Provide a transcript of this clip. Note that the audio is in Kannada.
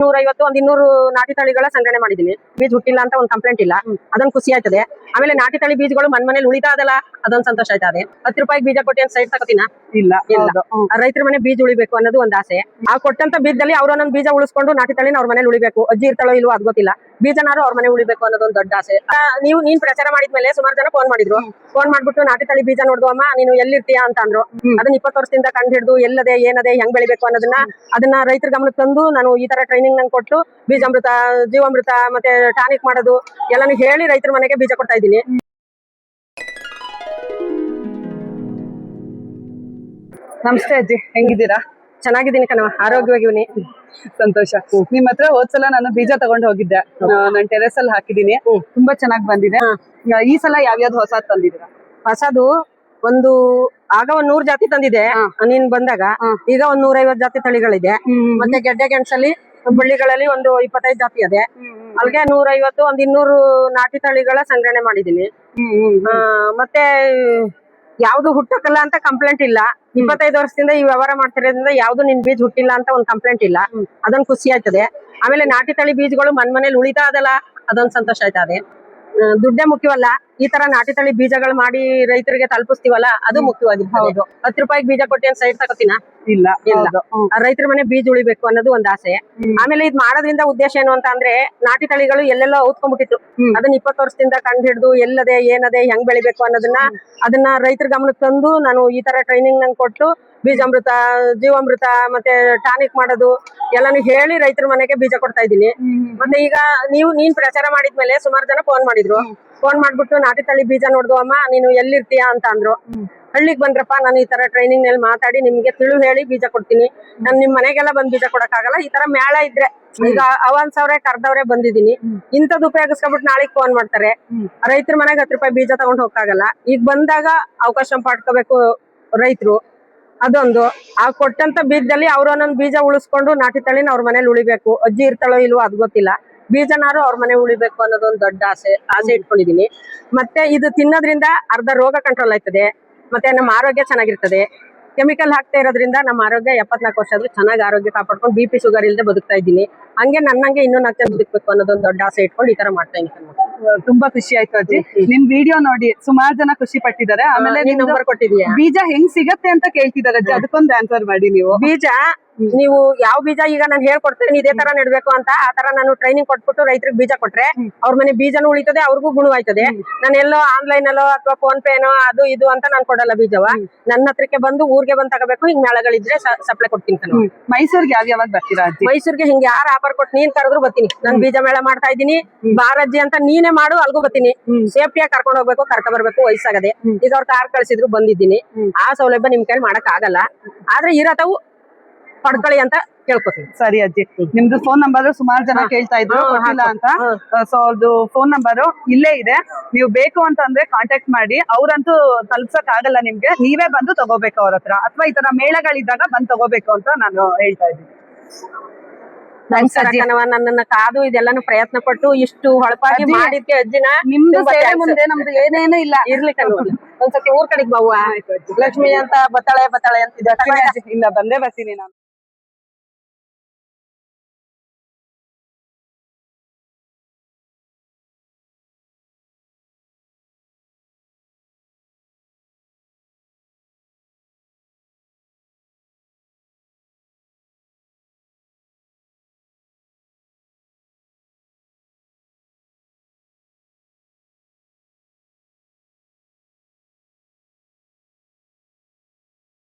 150 ಒಂದ್ 200 ನಾಟಿ ತಳಿಗಳ ಸಂಗ್ರಹಣೆ ಮಾಡಿದೀನಿ. ಬೀಜ ಹುಟ್ಟಿಲ್ಲ ಅಂತ ಒಂದ್ ಕಂಪ್ಲೇಂಟ್ ಇಲ್ಲ, ಅದೊಂದು ಖುಷಿ ಆಯ್ತದೆ. ಆಮೇಲೆ ನಾಟಿ ತಳಿ ಬೀಜಗಳು ಮನೇಲಿ ಉಳಿತಾ ಅದಲ್ಲ, ಅದೊಂದು ಸಂತೋಷ ಆಯ್ತದೆ. 10 ರೂಪಾಯಿ ಬೀಜ ಕೊಟ್ಟು ಏನ್ ಸೈಡ್ ತಗೋತೀನ? ಇಲ್ಲ. ರೈತರ ಮನೆ ಬೀಜ ಉಳಿಬೇಕು ಅನ್ನೋದು ಒಂದ್ ಆಸೆ. ಆ ಕೊಟ್ಟಂತ ಬೀಜದಲ್ಲಿ ಅವ್ರೊಂದ್ ಬೀಜ ಉಳಿಸ್ಕೊಂಡು ನಾಟಿ ತಳಿನ ಅವ್ರ ಮನೇಲಿ ಉಳಿಬೇಕು. ಅಜ್ಜಿ ಇರ್ತಾಳೋ ಇಲ್ವೋ ಅದ್ ಗೊತ್ತಿಲ್ಲ, ಬೀಜನಾರು ಅವ್ರ ಮನೆ ಉಳಿಬೇಕು ಅನ್ನೋದು ಒಂದ್ ದೊಡ್ಡ ಆಸೆ. ನೀನ್ ಪ್ರಚಾರ ಮಾಡಿದ್ಮೇಲೆ ಸುಮಾರು ಜನ ಫೋನ್ ಮಾಡಿದ್ರು. ಫೋನ್ ಮಾಡ್ಬಿಟ್ಟು ನಾಟಿ ತಳಿ ಬೀಜ ನೋಡ್ದು ಅಮ್ಮ ನೀನು ಎಲ್ಲಿರ್ತೀಯಾ ಅಂತ ಅಂದ್ರು. ಅದನ್ನ 20 ವರ್ಷದಿಂದ ಕಂಡು ಹಿಡಿದು ಎಲ್ಲದೆ ಏನದೆ ಹೆಂಗ್ ಬೆಳಿಬೇಕು ಅದನ್ನ ರೈತರ ಗಮನಕ್ಕೆ ತಂದು ನಾನು ಈ ತರ ಟ್ರೈನಿಂಗ್ ನಂಗೆ ಕೊಟ್ಟು ಬೀಜಾಮೃತ, ಜೀವಾಮೃತ ಮತ್ತೆ ಟಾನಿಕ್ ಮಾಡೋದು ಎಲ್ಲಾನು ಹೇಳಿ ರೈತರ ಮನೆಗೆ ಬೀಜ ಕೊಡ್ತಾ ಇದ್ದೀನಿ. ನಮಸ್ತೆ ಅಜ್ಜಿ, ಹೆಂಗಿದ್ದೀರಾ? ಚೆನ್ನಾಗಿದ್ದೀನಿ ಕಣವ, ಆರೋಗ್ಯವಾಗಿವ್ನಿ. ಸಂತೋಷ. ನಿಮ್ ಹತ್ರ ಹೋದ್ಸಲ ನಾನು ಬೀಜ ತಗೊಂಡ್ ಹೋಗಿದ್ದೆ, ನಾನು ಟೆರೆಸ್ ಅಲ್ಲಿ ಹಾಕಿದೀನಿ, ತುಂಬಾ ಚೆನ್ನಾಗಿ ಬಂದಿದೆ. ಈ ಸಲ ಯಾವ್ಯಾವ್ದು ಹೊಸ ತಂದಿದ್ದೀರಾ? ಹೊಸದು ಒಂದು ಆಗ 100 ಜಾತಿ ತಂದಿದೆ ನೀನ್ ಬಂದಾಗ. ಈಗ 150 ಜಾತಿ ತಳಿಗಳಿದೆ. ಮತ್ತೆ ಗೆಡ್ಡೆ ಗೆಣಸಲ್ಲಿ ಬಳ್ಳಿಗಳಲ್ಲಿ ಒಂದು 25 ಜಾತಿ ಇದೆ. ಅಲ್ಲಿಗೆ 150 ಒಂದ್ 200 ನಾಟಿ ತಳಿಗಳ ಸಂಗ್ರಹಣೆ ಮಾಡಿದೀನಿ. ಮತ್ತೆ ಯಾವ್ದು ಹುಟ್ಟಕ್ಕಲ್ಲ ಅಂತ ಕಂಪ್ಲೇಂಟ್ ಇಲ್ಲ. 25 ವರ್ಷದಿಂದ ಈ ವ್ಯವಹಾರ ಮಾಡ್ತಿರೋದ್ರಿಂದ ಯಾವ್ದು ನಿನ್ ಬೀಜ ಹುಟ್ಟಿಲ್ಲ ಅಂತ ಒಂದ್ ಕಂಪ್ಲೇಂಟ್ ಇಲ್ಲ, ಅದೊಂದು ಖುಷಿ ಆಯ್ತದೆ. ಆಮೇಲೆ ನಾಟಿ ತಳಿ ಬೀಜಗಳು ಮನೇಲಿ ಉಳಿತಾ ಅದಲ್ಲ, ಅದೊಂದು ಸಂತೋಷ ಆಯ್ತದೆ. ದುಡ್ಡೇ ಮುಖ್ಯವಲ್ಲ, ಈ ತರ ನಾಟಿ ತಳಿ ಬೀಜಗಳು ಮಾಡಿ ರೈತರಿಗೆ ತಲುಪಿಸ್ತೀವಲ್ಲ ಅದು ಮುಖ್ಯವಾಗಿರ್ತದೆ. 10 ರೂಪಾಯಿ ಬೀಜ ಕೊಟ್ಟು ಏನ್ ಸೈಡ್ ತಗೋತೀನ? ಇಲ್ಲ. ರೈತರ ಮನೆ ಬೀಜ ಉಳಿಬೇಕು ಅನ್ನೋದು ಒಂದ್ ಆಸೆ. ಆಮೇಲೆ ಇದ್ ಮಾಡೋದ್ರಿಂದ ಉದ್ದೇಶ ಏನು ಅಂತ ಅಂದ್ರೆ, ನಾಟಿ ತಳಿಗಳು ಎಲ್ಲೆಲ್ಲೋ ಔತ್ಕೊಂಡ್ಬಿಟ್ಟಿತ್ತು. ಅದನ್ನ 20 ವರ್ಷದಿಂದ ಕಂಡು ಹಿಡಿದು ಎಲ್ಲದೆ ಏನದೆ ಹೆಂಗ್ ಬೆಳಿಬೇಕು ಅದನ್ನ ರೈತರ ಗಮನಕ್ಕೆ ತಂದು ನಾನು ಈ ತರ ಟ್ರೈನಿಂಗ್ ನಂಗೆ ಕೊಟ್ಟು ಬೀಜಾಮೃತ, ಜೀವಾಮೃತ ಮತ್ತೆ ಟಾನಿಕ್ ಮಾಡೋದು ಎಲ್ಲಾನು ಹೇಳಿ ರೈತರ ಮನೆಗೆ ಬೀಜ ಕೊಡ್ತಾ ಇದ್ದೀನಿ. ಮತ್ತೆ ಈಗ ನೀನ್ ಪ್ರಚಾರ ಮಾಡಿದ್ಮೇಲೆ ಸುಮಾರು ಜನ ಫೋನ್ ಮಾಡಿದ್ರು. ಫೋನ್ ಮಾಡ್ಬಿಟ್ಟು ನಾಟಿ ತಳಿ ಬೀಜ ನೋಡ್ದು ಅಮ್ಮ ನೀನು ಎಲ್ಲಿರ್ತೀಯಾ ಅಂತ ಅಂದ್ರು. ಹಳ್ಳಿಗ್ ಬಂದ್ರಪ್ಪ, ನಾನು ಈ ತರ ಟ್ರೈನಿಂಗ್ ನಲ್ಲಿ ಮಾತಾಡಿ ನಿಮ್ಗೆ ತಿಳು ಹೇಳಿ ಬೀಜ ಕೊಡ್ತೀನಿ. ನಾನು ನಿಮ್ ಮನೆಗೆಲ್ಲ ಬಂದ್ ಬೀಜ ಕೊಡಕ್ ಆಗಲ್ಲ. ಈ ತರ ಮೇಳ ಇದ್ರೆ ಈಗ ಅವನ್ಸವ್ರೆ ಕರ್ದವ್ರೆ ಬಂದಿದ್ದೀನಿ. ಇಂಥದ್ದು ಉಪಯೋಗಿಸ್ಕೊಬಿಟ್ಟು ನಾಳೆಗ್ ಫೋನ್ ಮಾಡ್ತಾರೆ. ರೈತರ ಮನೆಗೆ 10 ರೂಪಾಯಿ ಬೀಜ ತಗೊಂಡ್ ಹೋಗಕ್ಕಾಗಲ್ಲ. ಈಗ ಬಂದಾಗ ಅವಕಾಶ ಪಡ್ಕೋಬೇಕು ರೈತರು. ಅದೊಂದು ಆ ಕೊಟ್ಟಂತ ಬೀಜದಲ್ಲಿ ಅವ್ರೊಂದೊಂದ್ ಬೀಜ ಉಳಿಸ್ಕೊಂಡು ನಾಟಿ ತಳಿನ ಅವ್ರ ಮನೇಲಿ ಉಳಿಬೇಕು. ಅಜ್ಜಿ ಇರ್ತಾಳೋ ಇಲ್ವೋ ಅದ್ ಗೊತ್ತಿಲ್ಲ, ಬೀಜನಾರು ಅವ್ರ ಮನೆ ಉಳಿಬೇಕು ಅನ್ನೋದೊಂದು ದೊಡ್ಡ ಆಸೆ ಇಟ್ಕೊಂಡಿದೀನಿ. ಮತ್ತೆ ಇದು ತಿನ್ನೋದ್ರಿಂದ ಅರ್ಧ ರೋಗ ಕಂಟ್ರೋಲ್ ಆಯ್ತದೆ, ಮತ್ತೆ ನಮ್ಮ ಆರೋಗ್ಯ ಚೆನ್ನಾಗಿರ್ತದೆ. ಕೆಮಿಕಲ್ ಹಾಕ್ತಾ ಇರೋದ್ರಿಂದ ನಮ್ಮ ಆರೋಗ್ಯ 74 ವರ್ಷ ಆದ್ರೂ ಚೆನ್ನಾಗಿ ಆರೋಗ್ಯ ಕಾಪಾಡ್ಕೊಂಡು BP ಶುಗರ್ ಇಲ್ಲದೆ ಬದುಕ್ತಾ ಇದ್ದೀನಿ. ಹಂಗೆ ನನ್ನಂಗೆ ಇನ್ನೂ 4 ಜನ ಬದುಕಬೇಕು ಅನ್ನೋದೊಂದು ದೊಡ್ಡ ಆಸೆ ಇಟ್ಕೊಂಡು ಈ ತರ ಮಾಡ್ತಾ ಇದ್ದೀನಿ. ತುಂಬಾ ಖುಷಿ ಆಯ್ತು ಅಜ್ಜಿ, ನಿಮ್ ವಿಡಿಯೋ ನೋಡಿ ಸುಮಾರು ಜನ ಖುಷಿ ಪಟ್ಟಿದ್ದಾರೆ. ಆಮೇಲೆ ನಂಬರ್ ಕೊಟ್ಟಿದೀಯ, ಬೀಜ ಹೆಂಗ್ ಸಿಗತ್ತೆ ಅಂತ ಕೇಳ್ತಿದಾರೆ ಅಜ್ಜಿ, ಅದಕ್ಕೊಂದು ಆನ್ಸರ್ ಮಾಡಿ ನೀವು. ಬೀಜ ನೀವು ಯಾವ ಬೀಜ ಈಗ ನಾನು ಹೇಳ್ಕೊಡ್ತೇನೆ ಇದೇ ತರ ನೆಡ್ಬೇಕು ಅಂತ, ಆ ತರ ನಾನು ಟ್ರೈನಿಂಗ್ ಕೊಟ್ಬಿಟ್ಟು ರೈತರಿಗೆ ಬೀಜ ಕೊಟ್ರೆ ಅವ್ರ ಮನೆ ಬೀಜನೂ ಉಳಿತದೆ, ಅವ್ರಿಗೂ ಗುಣವಾಯ್ತದೆ. ನಾನು ಎಲ್ಲೋ ಆನ್ಲೈನ್ ಅಲ್ಲೋ ಅಥವಾ ಫೋನ್ ಪೇನೋ ಅದು ಇದು ಅಂತ ನಾನು ಕೊಡಲ್ಲ ಬೀಜವ. ನನ್ನ ಹತ್ರಕ್ಕೆ ಬಂದು ಊರಿಗೆ ಬಂದು ತಗೋಬೇಕು. ಹಿಂಗ್ ಮೇಳಗಳಿದ್ರೆ ಸಪ್ಲೈ ಕೊಡ್ತೀನಿ. ಮೈಸೂರ್ಗೆ ಯಾವಾಗ ಬರ್ತೀರಾ ಅಜ್ಜಿ? ಮೈಸೂರ್ಗೆ ಹಿಂಗೆ ಯಾರು ಆಫರ್ ಕೊಟ್ಟು ನೀನ್ ಕರೆದ್ರು ಬರ್ತೀನಿ. ನಾನು ಬೀಜ ಮೇಳ ಮಾಡ್ತಾ ಇದ್ದೀನಿ, ಬಾರಜ್ಜಿ ಅಂತ ನೀನೇ ಮಾಡು, ಅಲ್ಗೂ ಬರ್ತೀನಿ. ಸೇಫ್ಟಿಯಾಗಿ ಕರ್ಕೊಂಡು ಹೋಗ್ಬೇಕು, ಕರ್ಕೊ ಬರ್ಬೇಕು, ವಯಸ್ಸಾಗದೆ. ಈಗ ಅವ್ರ ಕಾರ್ ಕಳ್ಸಿದ್ರು ಬಂದಿದ್ದೀನಿ. ಆ ಸೌಲಭ್ಯ ನಿಮ್ ಕೈಲಿ ಮಾಡಕ್ ಆಗಲ್ಲ, ಆದ್ರೆ ಇರತವು ಪಡ್ಕೊಳ್ಳಿ ಅಂತ ಕೇಳ್ಕೊತೀನಿ. ಸರಿ ಅಜ್ಜಿ, ನಿಮ್ದು ಫೋನ್ ನಂಬರ್ ಸುಮಾರು ಜನ ಕೇಳ್ತಾ ಇದ್ರು ಕೊಟ್ಟಿಲ್ಲ ಅಂತ. ಸೊ ಅದು ಫೋನ್ ನಂಬರ್ ಇಲ್ಲೇ ಇದೆ, ನೀವು ಬೇಕು ಅಂತಂದ್ರೆ ಕಾಂಟ್ಯಾಕ್ಟ್ ಮಾಡಿ. ಅವ್ರಂತೂ ತಲುಪ್ಸಕ್ ಆಗಲ್ಲ ನಿಮ್ಗೆ, ನೀವೇ ಬಂದು ತಗೋಬೇಕು ಅವ್ರ ಹತ್ರ, ಅಥವಾ ಈ ತರ ಮೇಳಗಳಿದ್ದಾಗ ಬಂದು ತಗೋಬೇಕು ಅಂತ ನಾನು ಹೇಳ್ತಾ ಇದ್ದೀನಿ. ನನ್ನನ್ನ ಕಾದು ಇದೆಲ್ಲಾನು ಪ್ರಯತ್ನ ಪಟ್ಟು ಇಷ್ಟು ಹೊಳಪಾಗಿ ಮಾಡಿದ್ಕೆ ಅಜ್ಜಿನ ನಿಮ್ದು ಸೇವೆ ಮುಂದೆ ನಮ್ದು ಏನೇನು ಇಲ್ಲ. ಇರ್ಲಿಕ್ಕೆ ಒಂದ್ಸತಿ ಊರ್ ಕಡೆಗೆ ಬಾವ, ಲಕ್ಷ್ಮಿ ಅಂತ ಬತ್ತಾಳೆ ಅಂತಿದ್ದೆ. ಇಲ್ಲ, ಬಂದೇ ಬರ್ತೀನಿ ನಾನು.